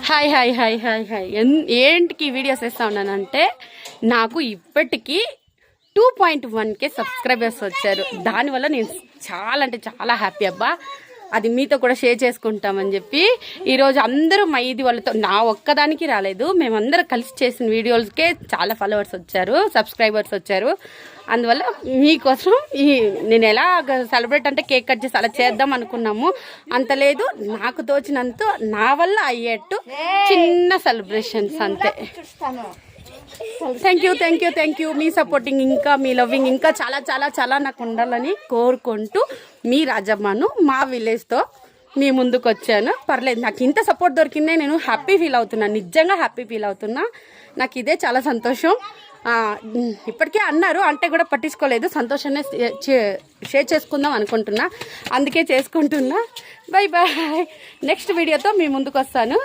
Hi hi hi hi hi ఏంటికి videos వేస్తా ఉన్నానంటే నాకు ఇప్పటికీ 2.1K సబ్స్క్రైబర్స్ వచ్చారు. దానివల్ల నేను చాలా అంటే చాలా హ్యాపీ అబ్బా. అది మీతో కూడా షేర్ చేసుకుంటామని చెప్పి ఈరోజు అందరూ మా ఇది వాళ్ళతో నా ఒక్కదానికి రాలేదు, మేమందరం కలిసి చేసిన వీడియోస్కే చాలా ఫాలోవర్స్ వచ్చారు, సబ్స్క్రైబర్స్ వచ్చారు. అందువల్ల మీకోసం నేను ఎలా సెలబ్రేట్ అంటే కేక్ కట్ చేసి అలా చేద్దాం అనుకున్నాము. అంత లేదు, నాకు తోచినంత నా వల్ల అయ్యేట్టు చిన్న సెలబ్రేషన్స్ అంతే. థ్యాంక్ యూ మీ సపోర్టింగ్ ఇంకా మీ లవ్వింగ్ ఇంకా చాలా చాలా చాలా నాకు ఉండాలని కోరుకుంటూ మీ రాజమ్మను మా విలేజ్తో మీ ముందుకు వచ్చాను. పర్లేదు, నాకు ఇంత సపోర్ట్ దొరికిందే నేను హ్యాపీ ఫీల్ అవుతున్నా, నిజంగా హ్యాపీ ఫీల్ అవుతున్నా. నాకు ఇదే చాలా సంతోషం. ఇప్పటికే అన్నారు అంటే కూడా పట్టించుకోలేదు, సంతోషాన్ని షేర్ చేసుకుందాం అనుకుంటున్నా, అందుకే చేసుకుంటున్నా. Bye bye. నెక్స్ట్ వీడియోతో మీ ముందుకు వస్తాను.